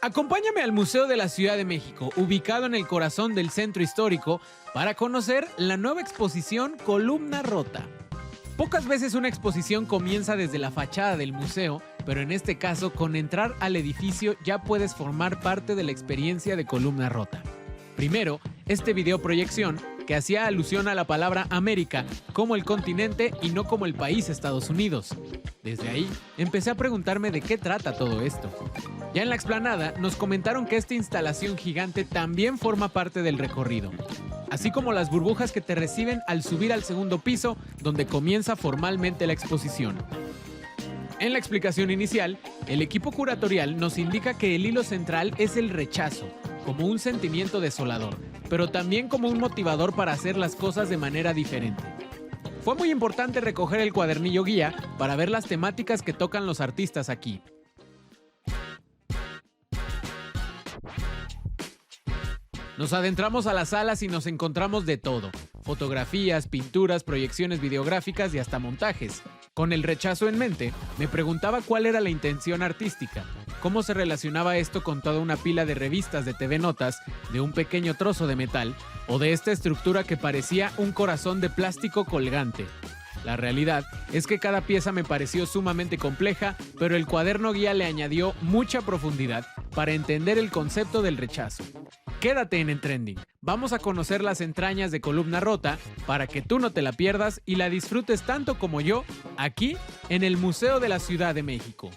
Acompáñame al Museo de la Ciudad de México, ubicado en el corazón del centro histórico, para conocer la nueva exposición Columna Rota. Pocas veces una exposición comienza desde la fachada del museo, pero en este caso, con entrar al edificio ya puedes formar parte de la experiencia de Columna Rota. Primero, este videoproyección que hacía alusión a la palabra América como el continente y no como el país Estados Unidos. Desde ahí, empecé a preguntarme de qué trata todo esto. Ya en la explanada nos comentaron que esta instalación gigante también forma parte del recorrido, así como las burbujas que te reciben al subir al segundo piso, donde comienza formalmente la exposición. En la explicación inicial, el equipo curatorial nos indica que el hilo central es el rechazo, como un sentimiento desolador, pero también como un motivador para hacer las cosas de manera diferente. Fue muy importante recoger el cuadernillo guía para ver las temáticas que tocan los artistas aquí. Nos adentramos a las salas y nos encontramos de todo: fotografías, pinturas, proyecciones videográficas y hasta montajes. Con el rechazo en mente, me preguntaba cuál era la intención artística, cómo se relacionaba esto con toda una pila de revistas de TV Notas, de un pequeño trozo de metal o de esta estructura que parecía un corazón de plástico colgante. La realidad es que cada pieza me pareció sumamente compleja, pero el cuaderno guía le añadió mucha profundidad para entender el concepto del rechazo. Quédate en Trending. Vamos a conocer las entrañas de Columna Rota para que tú no te la pierdas y la disfrutes tanto como yo aquí en el Museo de la Ciudad de México.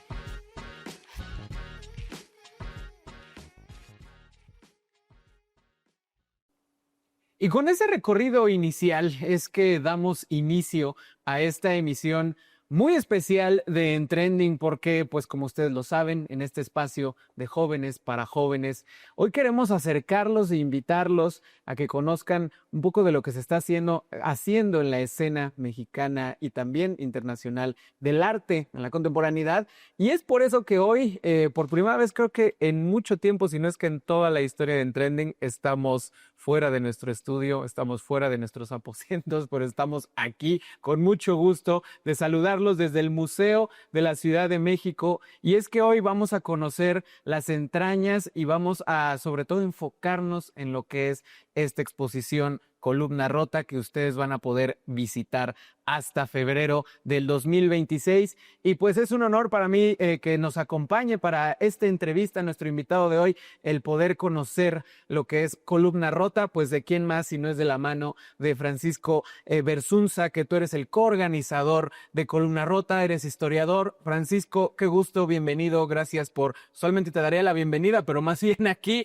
Y con ese recorrido inicial es que damos inicio a esta emisión muy especial de En Trending porque, pues como ustedes lo saben, en este espacio de jóvenes para jóvenes, hoy queremos acercarlos e invitarlos a que conozcan un poco de lo que se está haciendo en la escena mexicana y también internacional del arte en la contemporaneidad. Y es por eso que hoy, por primera vez creo que en mucho tiempo, si no es que en toda la historia de En Trending, estamos fuera de nuestro estudio, estamos fuera de nuestros aposentos, pero estamos aquí con mucho gusto de saludarlos desde el Museo de la Ciudad de México. Y es que hoy vamos a conocer las entrañas y vamos a, sobre todo, enfocarnos en lo que es esta exposición Columna Rota, que ustedes van a poder visitar hasta febrero del 2026. Y pues es un honor para mí que nos acompañe para esta entrevista nuestro invitado de hoy, el poder conocer lo que es Columna Rota, pues de quién más si no es de la mano de Francisco Bersunza, que tú eres el coorganizador de Columna Rota, eres historiador. Francisco, qué gusto, bienvenido, gracias por, solamente te daría la bienvenida, pero más bien aquí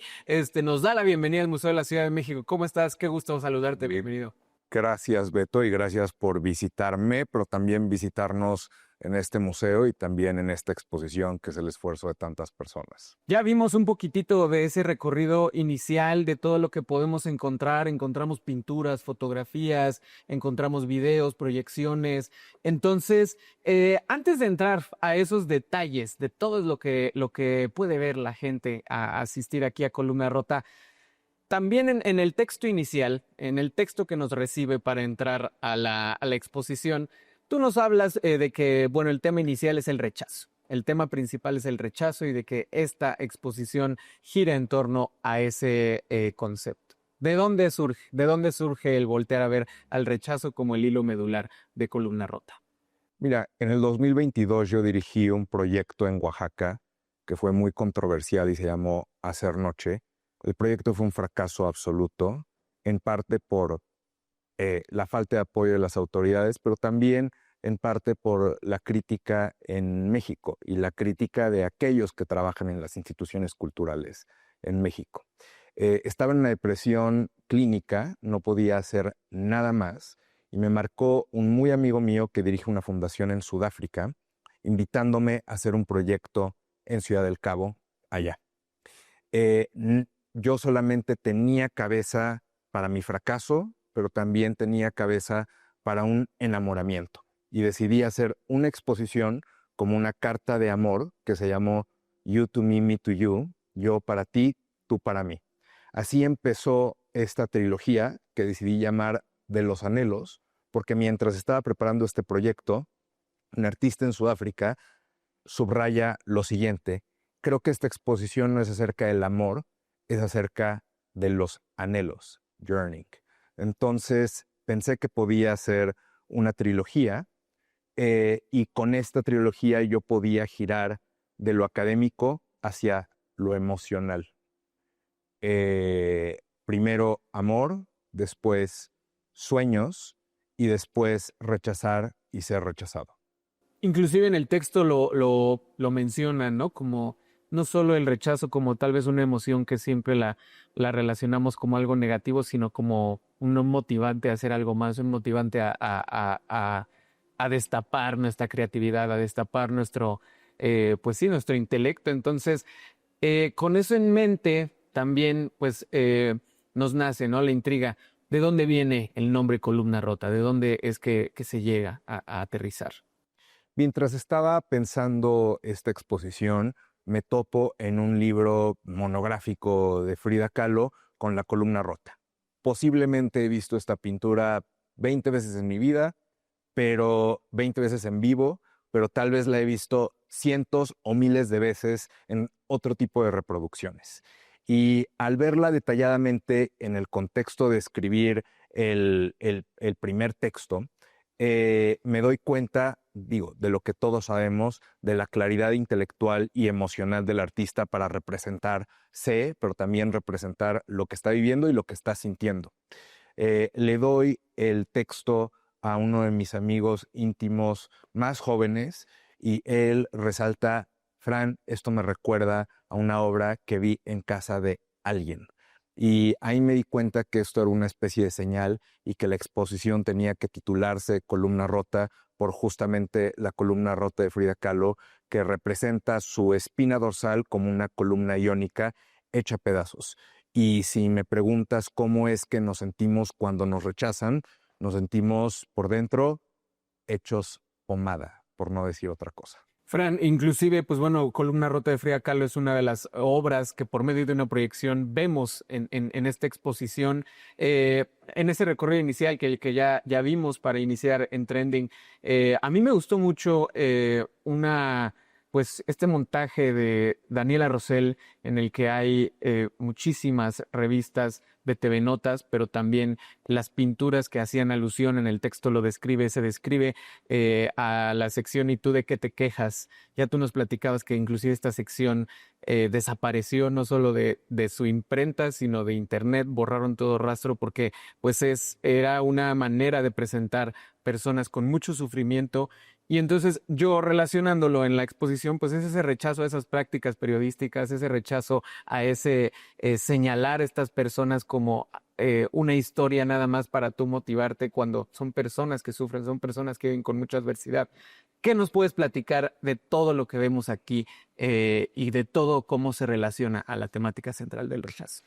nos da la bienvenida al Museo de la Ciudad de México. ¿Cómo estás? Qué gusto saludarte, bienvenido. Gracias, Beto, y gracias por visitarme, pero también visitarnos en este museo y también en esta exposición, que es el esfuerzo de tantas personas. Ya vimos un poquitito de ese recorrido inicial, de todo lo que podemos encontrar. Encontramos pinturas, fotografías, encontramos videos, proyecciones. Entonces, antes de entrar a esos detalles de todo lo que puede ver la gente a asistir aquí a Columna Rota, también en el texto inicial, en el texto que nos recibe para entrar a la exposición, tú nos hablas de que, bueno, el tema inicial es el rechazo. El tema principal es el rechazo y de que esta exposición gira en torno a ese concepto. ¿De dónde surge? ¿De dónde surge el voltear a ver al rechazo como el hilo medular de Columna Rota? Mira, en el 2022 yo dirigí un proyecto en Oaxaca que fue muy controversial y se llamó Hacer Noche. El proyecto fue un fracaso absoluto, en parte por la falta de apoyo de las autoridades, pero también en parte por la crítica en México y la crítica de aquellos que trabajan en las instituciones culturales en México. Estaba en una depresión clínica, no podía hacer nada más, y me marcó un muy amigo mío que dirige una fundación en Sudáfrica, invitándome a hacer un proyecto en Ciudad del Cabo, allá. Yo solamente tenía cabeza para mi fracaso, pero también tenía cabeza para un enamoramiento. Y decidí hacer una exposición como una carta de amor que se llamó You to Me, Me to You, yo para ti, tú para mí. Así empezó esta trilogía que decidí llamar De los Anhelos, porque mientras estaba preparando este proyecto, un artista en Sudáfrica subraya lo siguiente: creo que esta exposición no es acerca del amor, es acerca de los anhelos, yearning. Entonces pensé que podía ser una trilogía y con esta trilogía yo podía girar de lo académico hacia lo emocional. Primero amor, después sueños y después rechazar y ser rechazado. Inclusive en el texto lo mencionan, ¿no? Como no solo el rechazo como tal vez una emoción que siempre la relacionamos como algo negativo, sino como un motivante a hacer algo más, un motivante a destapar nuestra creatividad, a destapar nuestro, pues sí, nuestro intelecto. Entonces, con eso en mente, también pues nos nace, ¿no? La intriga. ¿De dónde viene el nombre Columna Rota? ¿De dónde es que se llega a aterrizar? Mientras estaba pensando esta exposición, me topo en un libro monográfico de Frida Kahlo con La columna rota. Posiblemente he visto esta pintura 20 veces en mi vida, pero 20 veces en vivo, pero tal vez la he visto cientos o miles de veces en otro tipo de reproducciones. Y al verla detalladamente en el contexto de escribir el primer texto, me doy cuenta, digo, de lo que todos sabemos, de la claridad intelectual y emocional del artista para representarse, pero también representar lo que está viviendo y lo que está sintiendo. Le doy el texto a uno de mis amigos íntimos más jóvenes y él resalta, Fran, esto me recuerda a una obra que vi en casa de alguien. Y ahí me di cuenta que esto era una especie de señal y que la exposición tenía que titularse Columna Rota por justamente la columna rota de Frida Kahlo, que representa su espina dorsal como una columna iónica hecha a pedazos. Y si me preguntas cómo es que nos sentimos cuando nos rechazan, nos sentimos por dentro hechos pomada, por no decir otra cosa. Fran, inclusive, pues bueno, Columna Rota de Frida Kahlo es una de las obras que por medio de una proyección vemos en esta exposición, en ese recorrido inicial que ya vimos para iniciar en Trending. A mí me gustó mucho pues este montaje de Daniela Rosell en el que hay muchísimas revistas de TV Notas, pero también las pinturas que hacían alusión en el texto se describe a la sección ¿Y tú de qué te quejas? Ya tú nos platicabas que inclusive esta sección desapareció no solo de su imprenta, sino de internet, borraron todo rastro porque pues era una manera de presentar personas con mucho sufrimiento. Y entonces yo relacionándolo en la exposición, pues es ese rechazo a esas prácticas periodísticas, ese rechazo a ese señalar a estas personas como una historia nada más para tú motivarte cuando son personas que sufren, son personas que viven con mucha adversidad. ¿Qué nos puedes platicar de todo lo que vemos aquí y de todo cómo se relaciona a la temática central del rechazo?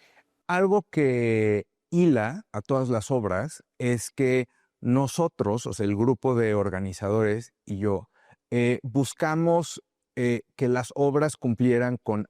Algo que hila a todas las obras es que nosotros, o sea, el grupo de organizadores y yo, buscamos que las obras cumplieran con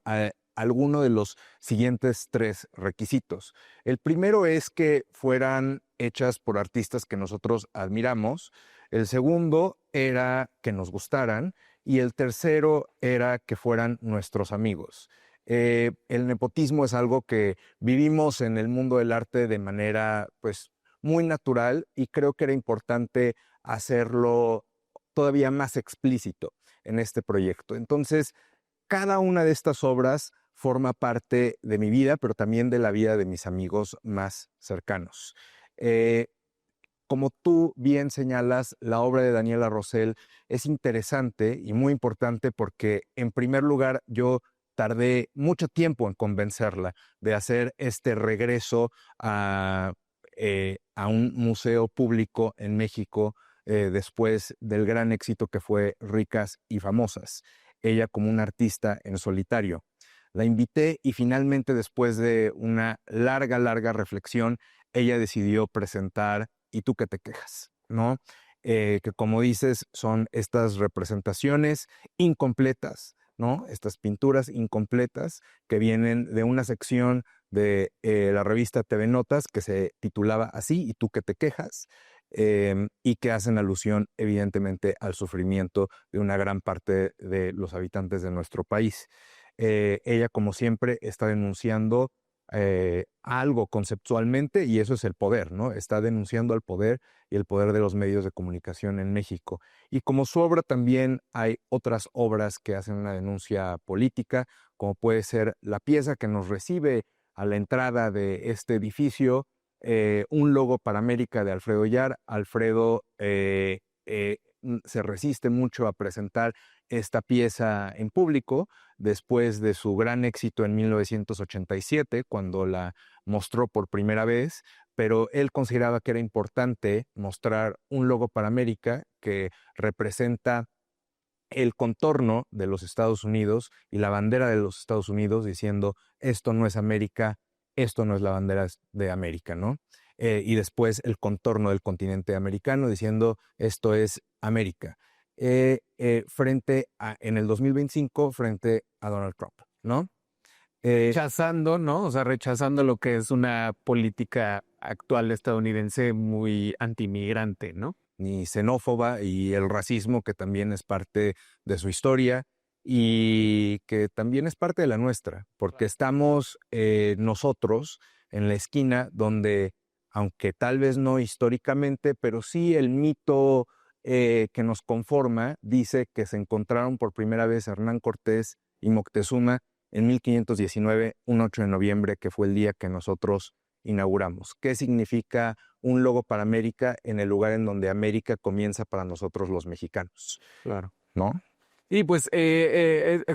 alguno de los siguientes tres requisitos. El primero es que fueran hechas por artistas que nosotros admiramos. El segundo era que nos gustaran. Y el tercero era que fueran nuestros amigos. El nepotismo es algo que vivimos en el mundo del arte de manera, pues, muy natural y creo que era importante hacerlo todavía más explícito en este proyecto. Entonces, cada una de estas obras forma parte de mi vida, pero también de la vida de mis amigos más cercanos. Como tú bien señalas, la obra de Daniela Rosell es interesante y muy importante porque, en primer lugar, yo tardé mucho tiempo en convencerla de hacer este regreso a un museo público en México después del gran éxito que fue Ricas y Famosas. Ella como una artista en solitario. La invité y finalmente, después de una larga reflexión, ella decidió presentar ¿Y tú qué te quejas? ¿No? Que como dices, son estas representaciones incompletas, ¿no? Estas pinturas incompletas que vienen de una sección de la revista TV Notas que se titulaba así, ¿Y tú qué te quejas? Y que hacen alusión evidentemente al sufrimiento de una gran parte de los habitantes de nuestro país. ella, como siempre, está denunciando algo conceptualmente, y eso es el poder, ¿no? Está denunciando al poder y el poder de los medios de comunicación en México. Y como su obra, también hay otras obras que hacen una denuncia política, como puede ser la pieza que nos recibe a la entrada de este edificio, Un logo para América, de Alfredo Yar. Alfredo se resiste mucho a presentar esta pieza en público después de su gran éxito en 1987, cuando la mostró por primera vez, pero él consideraba que era importante mostrar un logo para América que representa el contorno de los Estados Unidos y la bandera de los Estados Unidos, diciendo: esto no es América, esto no es la bandera de América, ¿no? Y después el contorno del continente americano, diciendo: esto es América. En el 2025, frente a Donald Trump, ¿no? Rechazando, ¿no? O sea, rechazando lo que es una política actual estadounidense muy antimigrante, ¿no? Ni xenófoba, y el racismo, que también es parte de su historia y que también es parte de la nuestra, porque estamos nosotros en la esquina donde, aunque tal vez no históricamente, pero sí el mito que nos conforma dice que se encontraron por primera vez Hernán Cortés y Moctezuma en 1519, un 8 de noviembre, que fue el día que nosotros inauguramos. ¿Qué significa un logo para América en el lugar en donde América comienza para nosotros los mexicanos? Claro. ¿No? Y pues,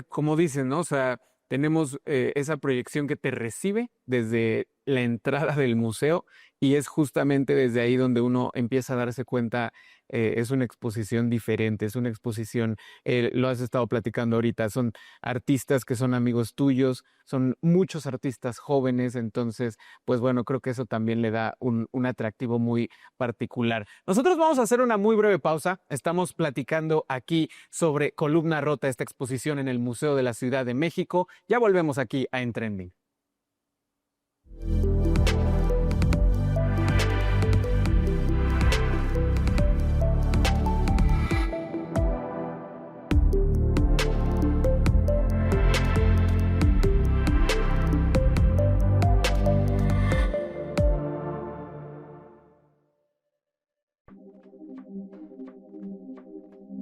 como dicen, ¿no? O sea, tenemos esa proyección que te recibe desde la entrada del museo, y es justamente desde ahí donde uno empieza a darse cuenta. Es una exposición diferente, es una exposición, lo has estado platicando ahorita, son artistas que son amigos tuyos, son muchos artistas jóvenes. Entonces, pues bueno, creo que eso también le da un atractivo muy particular. Nosotros vamos a hacer una muy breve pausa. Estamos platicando aquí sobre Columna Rota, esta exposición en el Museo de la Ciudad de México. Ya volvemos aquí a En Trending.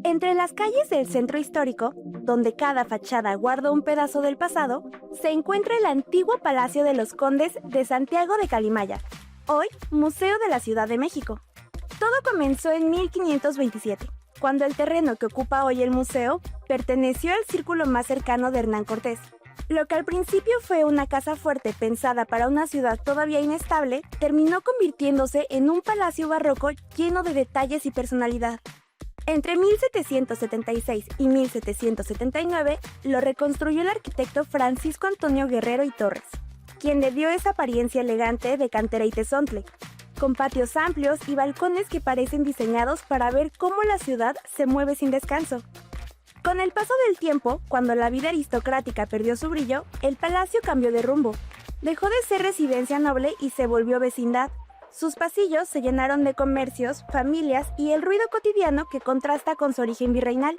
Entre las calles del centro histórico, donde cada fachada guarda un pedazo del pasado, se encuentra el antiguo Palacio de los Condes de Santiago de Calimaya, hoy Museo de la Ciudad de México. Todo comenzó en 1527, cuando el terreno que ocupa hoy el museo perteneció al círculo más cercano de Hernán Cortés. Lo que al principio fue una casa fuerte pensada para una ciudad todavía inestable, terminó convirtiéndose en un palacio barroco lleno de detalles y personalidad. Entre 1776 y 1779 lo reconstruyó el arquitecto Francisco Antonio Guerrero y Torres, quien le dio esa apariencia elegante de cantera y tezontle, con patios amplios y balcones que parecen diseñados para ver cómo la ciudad se mueve sin descanso. Con el paso del tiempo, cuando la vida aristocrática perdió su brillo, el palacio cambió de rumbo. Dejó de ser residencia noble y se volvió vecindad. Sus pasillos se llenaron de comercios, familias y el ruido cotidiano que contrasta con su origen virreinal.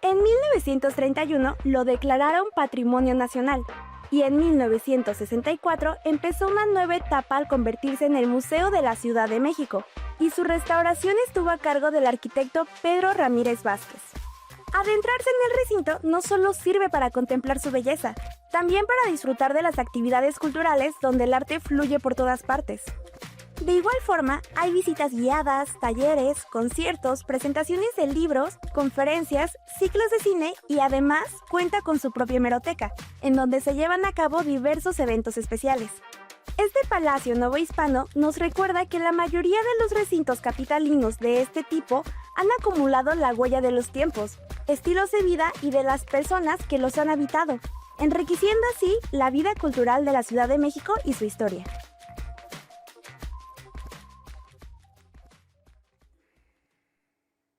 En 1931 lo declararon Patrimonio Nacional y en 1964 empezó una nueva etapa al convertirse en el Museo de la Ciudad de México, y su restauración estuvo a cargo del arquitecto Pedro Ramírez Vázquez. Adentrarse en el recinto no solo sirve para contemplar su belleza, también para disfrutar de las actividades culturales donde el arte fluye por todas partes. De igual forma, hay visitas guiadas, talleres, conciertos, presentaciones de libros, conferencias, ciclos de cine y además cuenta con su propia hemeroteca, en donde se llevan a cabo diversos eventos especiales. Este palacio novohispano nos recuerda que la mayoría de los recintos capitalinos de este tipo han acumulado la huella de los tiempos, estilos de vida y de las personas que los han habitado, enriqueciendo así la vida cultural de la Ciudad de México y su historia.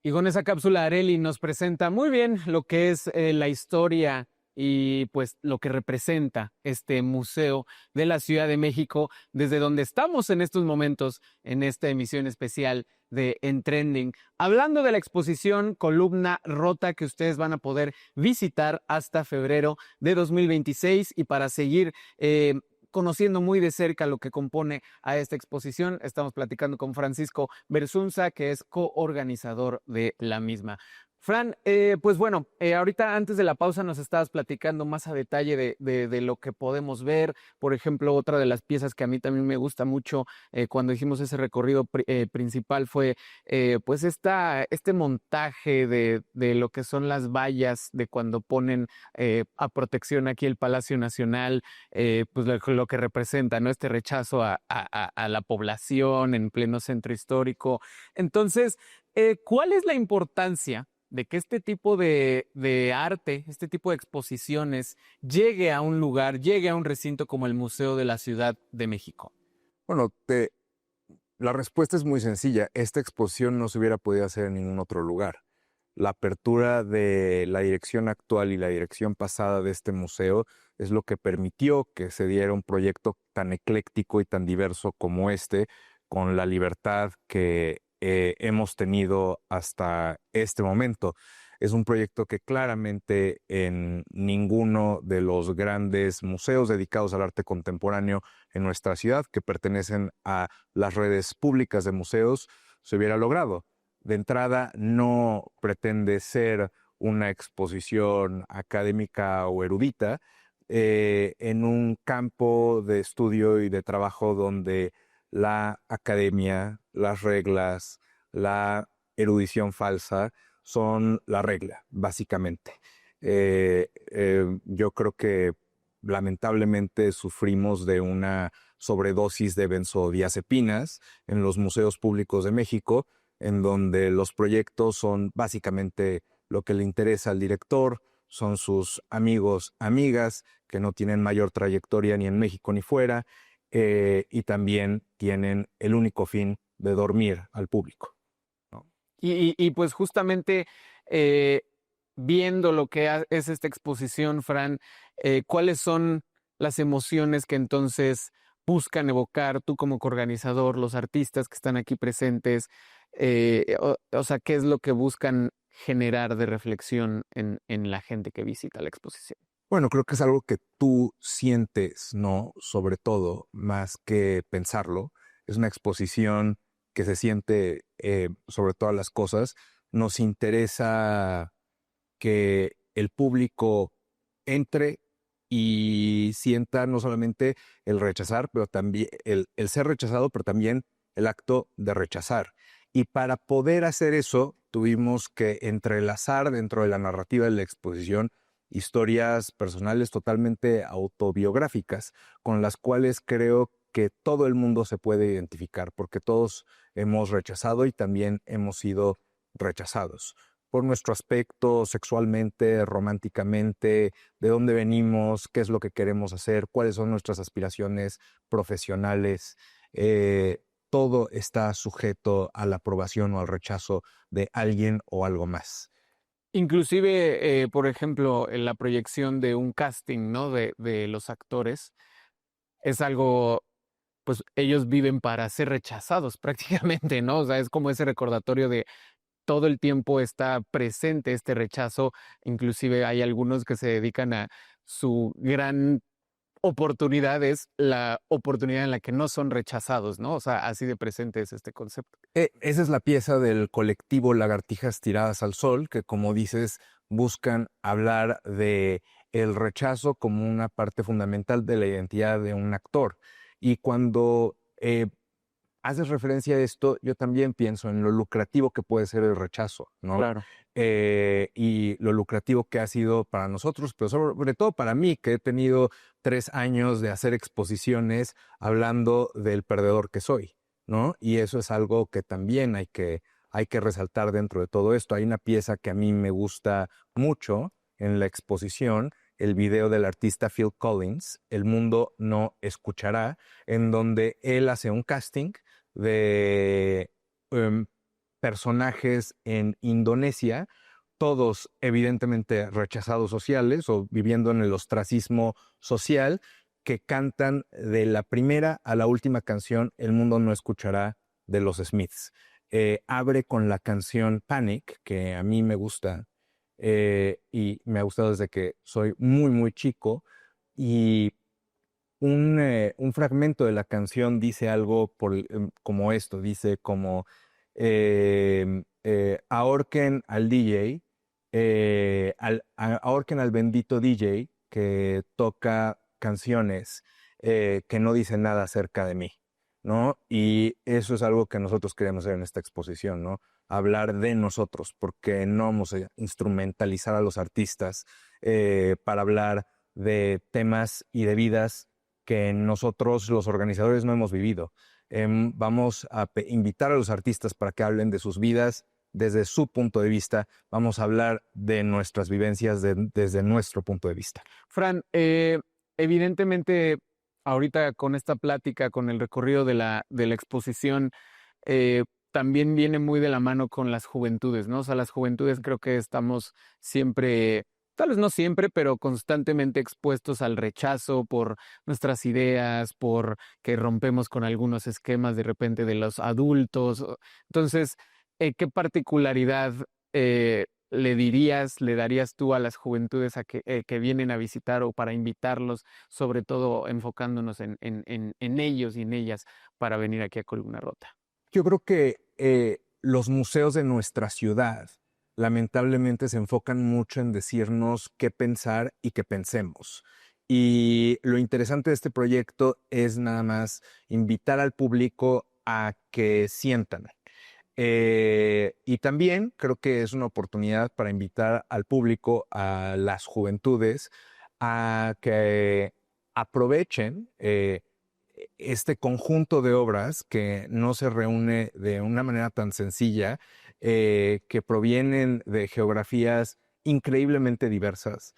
Y con esa cápsula, Arely nos presenta muy bien lo que es la historia y pues lo que representa este museo de la Ciudad de México, desde donde estamos en estos momentos en esta emisión especial de En Trending, hablando de la exposición Columna Rota que ustedes van a poder visitar hasta febrero de 2026 y para seguir conociendo muy de cerca lo que compone a esta exposición, estamos platicando con Francisco Bersunza, que es coorganizador de la misma. Fran, pues bueno, ahorita antes de la pausa nos estabas platicando más a detalle de lo que podemos ver. Por ejemplo, otra de las piezas que a mí también me gusta mucho cuando hicimos ese recorrido principal fue pues este montaje de lo que son las vallas de cuando ponen a protección aquí el Palacio Nacional, pues lo que representa, ¿no? Este rechazo a la población en pleno centro histórico. Entonces, ¿cuál es la importancia de que este tipo de arte, este tipo de exposiciones, llegue a un lugar, llegue a un recinto como el Museo de la Ciudad de México? Bueno, la respuesta es muy sencilla. Esta exposición no se hubiera podido hacer en ningún otro lugar. La apertura de la dirección actual y la dirección pasada de este museo es lo que permitió que se diera un proyecto tan ecléctico y tan diverso como este, con la libertad que hemos tenido hasta este momento. Es un proyecto que claramente en ninguno de los grandes museos dedicados al arte contemporáneo en nuestra ciudad, que pertenecen a las redes públicas de museos, se hubiera logrado. De entrada, no pretende ser una exposición académica o erudita en un campo de estudio y de trabajo donde la academia, las reglas, la erudición falsa son la regla, básicamente. Yo creo que lamentablemente sufrimos de una sobredosis de benzodiazepinas en los museos públicos de México, en donde los proyectos son básicamente lo que le interesa al director, son sus amigos, amigas, que no tienen mayor trayectoria ni en México ni fuera, y también tienen el único fin de dormir al público, ¿no? Y pues justamente viendo lo que es esta exposición, Fran, ¿cuáles son las emociones que entonces buscan evocar tú como coorganizador, los artistas que están aquí presentes? O sea, ¿qué es lo que buscan generar de reflexión en la gente que visita la exposición? Bueno, creo que es algo que tú sientes, ¿no? Sobre todo, más que pensarlo. Es una exposición que se siente sobre todas las cosas. Nos interesa que el público entre y sienta no solamente el rechazar, pero también el ser rechazado, pero también el acto de rechazar. Y para poder hacer eso, tuvimos que entrelazar dentro de la narrativa de la exposición historias personales totalmente autobiográficas, con las cuales creo que todo el mundo se puede identificar, porque todos hemos rechazado y también hemos sido rechazados por nuestro aspecto sexualmente, románticamente, de dónde venimos, qué es lo que queremos hacer, cuáles son nuestras aspiraciones profesionales. Todo está sujeto a la aprobación o al rechazo de alguien o algo más. Inclusive, por ejemplo, en la proyección de un casting, ¿no? De los actores, es algo, pues ellos viven para ser rechazados prácticamente, ¿no? O sea, es como ese recordatorio de todo el tiempo está presente este rechazo. Inclusive hay algunos que se dedican a su gran oportunidad, es la oportunidad en la que no son rechazados, ¿no? O sea, así de presente es este concepto. Esa es la pieza del colectivo Lagartijas Tiradas al Sol, que como dices, buscan hablar de el rechazo como una parte fundamental de la identidad de un actor. Y cuando haces referencia a esto, yo también pienso en lo lucrativo que puede ser el rechazo, ¿no? Claro. Y lo lucrativo que ha sido para nosotros, pero sobre todo para mí, que he tenido 3 años de hacer exposiciones hablando del perdedor que soy, ¿no? Y eso es algo que también hay que resaltar dentro de todo esto. Hay una pieza que a mí me gusta mucho en la exposición, el video del artista Phil Collins, El mundo no escuchará, en donde él hace un casting de personajes en Indonesia todos evidentemente rechazados sociales o viviendo en el ostracismo social, que cantan de la primera a la última canción El mundo no escuchará de los Smiths. Abre con la canción Panic, que a mí me gusta y me ha gustado desde que soy muy, muy chico. Y un fragmento de la canción dice algo como esto, dice como ahorquen al DJ, ahorquen al bendito DJ que toca canciones que no dicen nada acerca de mí, ¿no? Y eso es algo que nosotros queremos hacer en esta exposición, ¿no? Hablar de nosotros, porque no vamos a instrumentalizar a los artistas para hablar de temas y de vidas que nosotros, los organizadores, no hemos vivido. Vamos a invitar a los artistas para que hablen de sus vidas desde su punto de vista. Vamos a hablar de nuestras vivencias desde nuestro punto de vista. Fran, evidentemente, ahorita con esta plática, con el recorrido de la exposición, también viene muy de la mano con las juventudes, ¿no? O sea, las juventudes creo que estamos siempre, tal vez no siempre, pero constantemente expuestos al rechazo por nuestras ideas, por que rompemos con algunos esquemas de repente de los adultos. Entonces, ¿qué particularidad le darías tú a las juventudes que vienen a visitar o para invitarlos, sobre todo enfocándonos en ellos y en ellas para venir aquí a Columna Rota? Yo creo que los museos de nuestra ciudad lamentablemente se enfocan mucho en decirnos qué pensar y qué pensemos. Y lo interesante de este proyecto es nada más invitar al público a que sientan. Y también creo que es una oportunidad para invitar al público, a las juventudes, a que aprovechen este conjunto de obras que no se reúne de una manera tan sencilla, que provienen de geografías increíblemente diversas.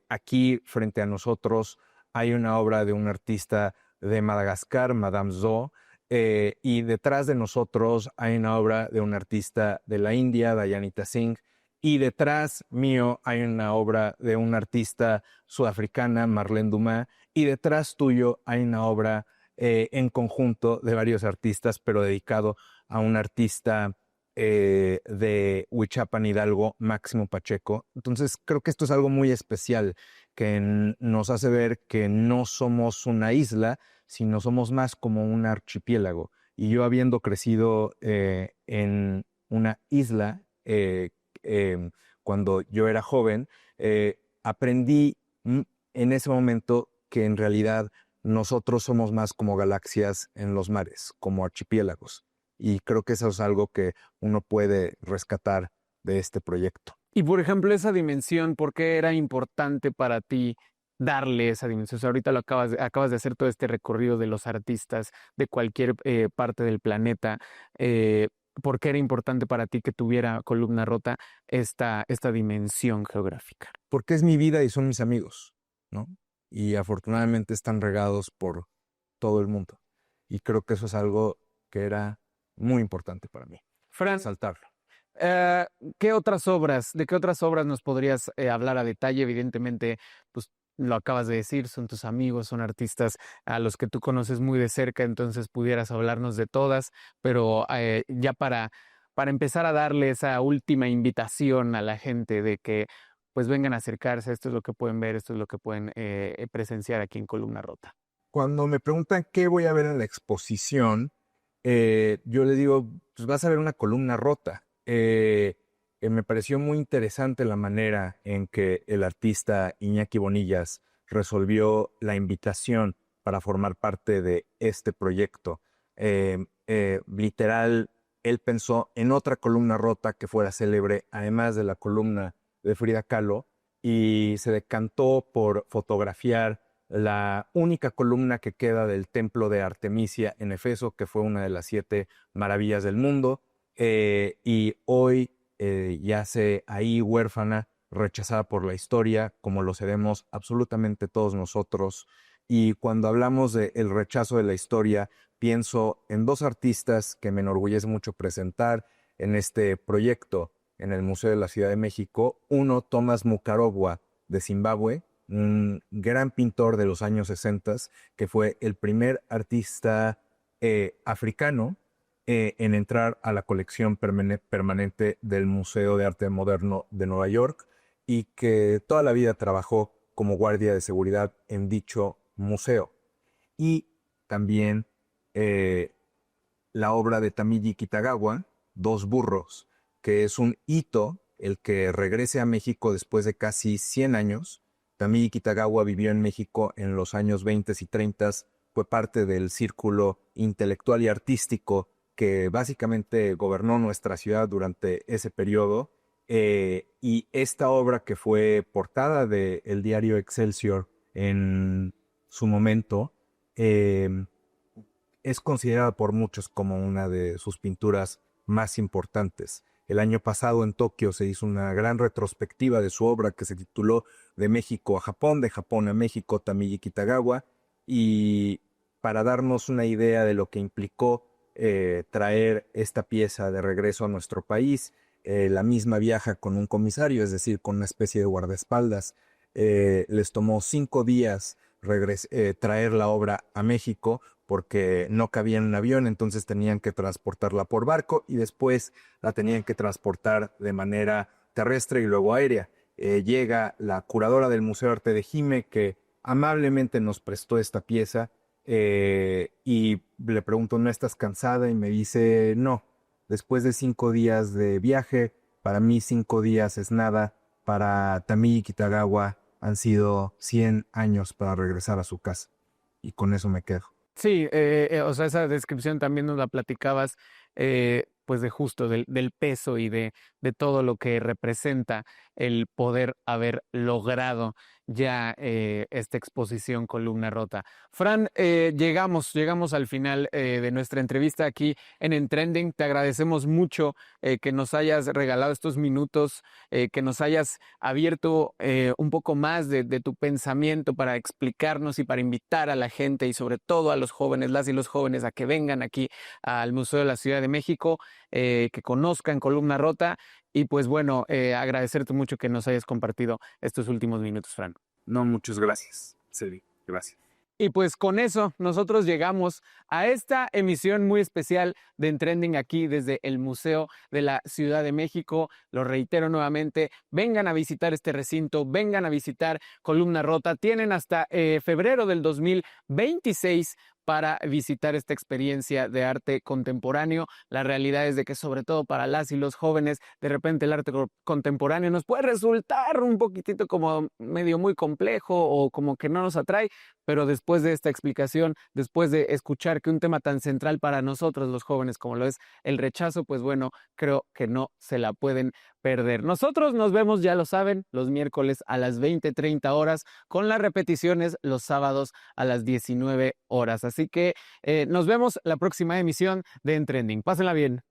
Aquí frente a nosotros hay una obra de un artista de Madagascar, Madame Zo, y detrás de nosotros hay una obra de un artista de la India, Dayanita Singh, y detrás mío hay una obra de una artista sudafricana, Marlene Dumas, y detrás tuyo hay una obra en conjunto de varios artistas, pero dedicado a un artista de Huichapan, Hidalgo, Máximo Pacheco. Entonces creo que esto es algo muy especial que nos hace ver que no somos una isla, sino somos más como un archipiélago. Y yo, habiendo crecido en una isla cuando yo era joven, aprendí en ese momento que en realidad nosotros somos más como galaxias en los mares, como archipiélagos. Y creo que eso es algo que uno puede rescatar de este proyecto. Y por ejemplo, esa dimensión, ¿por qué era importante para ti darle esa dimensión? O sea, ahorita acabas de hacer todo este recorrido de los artistas de cualquier parte del planeta. ¿Por qué era importante para ti que tuviera Columna Rota esta dimensión geográfica? Porque es mi vida y son mis amigos, ¿no? Y afortunadamente están regados por todo el mundo. Y creo que eso es algo que era muy importante para mí. Fran, saltarlo. ¿de qué otras obras nos podrías hablar a detalle? Evidentemente, pues lo acabas de decir, son tus amigos, son artistas a los que tú conoces muy de cerca, entonces pudieras hablarnos de todas, pero ya para empezar a darle esa última invitación a la gente de que pues vengan a acercarse, esto es lo que pueden ver, esto es lo que pueden presenciar aquí en Columna Rota. Cuando me preguntan qué voy a ver en la exposición, yo les digo, pues vas a ver una columna rota. Me pareció muy interesante la manera en que el artista Iñaki Bonillas resolvió la invitación para formar parte de este proyecto. Literal, él pensó en otra columna rota que fuera célebre, además de la columna de Frida Kahlo, y se decantó por fotografiar la única columna que queda del templo de Artemisia en Efeso, que fue una de las 7 maravillas del mundo, y hoy yace ahí huérfana, rechazada por la historia, como lo seremos absolutamente todos nosotros. Y cuando hablamos del rechazo de la historia, pienso en 2 artistas que me enorgullece mucho presentar en este proyecto. en el Museo de la Ciudad de México. Uno, Thomas Mukarogwa de Zimbabue, un gran pintor de los años 60, que fue el primer artista africano en entrar a la colección permanente del Museo de Arte Moderno de Nueva York y que toda la vida trabajó como guardia de seguridad en dicho museo. Y también la obra de Tamiji Kitagawa, Dos burros, que es un hito el que regrese a México después de casi 100 años. Tamiji Kitagawa vivió en México en los años 20 y 30, fue parte del círculo intelectual y artístico que básicamente gobernó nuestra ciudad durante ese periodo. Y esta obra, que fue portada del diario Excelsior en su momento, es considerada por muchos como una de sus pinturas más importantes. El año pasado en Tokio se hizo una gran retrospectiva de su obra que se tituló De México a Japón, de Japón a México, Tamiji Kitagawa, y para darnos una idea de lo que implicó traer esta pieza de regreso a nuestro país, la misma viaja con un comisario, es decir, con una especie de guardaespaldas. Les tomó 5 días traer la obra a México porque no cabía en un avión, entonces tenían que transportarla por barco y después la tenían que transportar de manera terrestre y luego aérea. Llega la curadora del Museo de Arte de Jime, que amablemente nos prestó esta pieza, y le pregunto, ¿no estás cansada? Y me dice, no, después de 5 días de viaje, para mí 5 días es nada, para Tamiji Kitagawa han sido 100 años para regresar a su casa. Y con eso me quedo. Sí, o sea, esa descripción también nos la platicabas, pues de justo del peso y de todo lo que representa el poder haber logrado ya esta exposición Columna Rota. Fran, llegamos al final de nuestra entrevista aquí en Trending. Te agradecemos mucho que nos hayas regalado estos minutos, que nos hayas abierto un poco más de tu pensamiento para explicarnos y para invitar a la gente y sobre todo a los jóvenes, las y los jóvenes, a que vengan aquí al Museo de la Ciudad de México, que conozcan Columna Rota. Y pues bueno, agradecerte mucho que nos hayas compartido estos últimos minutos, Fran. No, muchas gracias, Selvi. Gracias. Y pues con eso nosotros llegamos a esta emisión muy especial de Trending aquí desde el Museo de la Ciudad de México. Lo reitero nuevamente, vengan a visitar este recinto, vengan a visitar Columna Rota. Tienen hasta febrero del 2026 para visitar esta experiencia de arte contemporáneo. La realidad es de que sobre todo para las y los jóvenes, de repente el arte contemporáneo nos puede resultar un poquitito como medio muy complejo o como que no nos atrae, pero después de esta explicación, después de escuchar que un tema tan central para nosotros los jóvenes como lo es el rechazo, pues bueno, creo que no se la pueden perder. Nosotros nos vemos, ya lo saben, los miércoles a las 20:30 horas, con las repeticiones los sábados a las 19 horas. Así que nos vemos la próxima emisión de En Trending. Pásenla bien.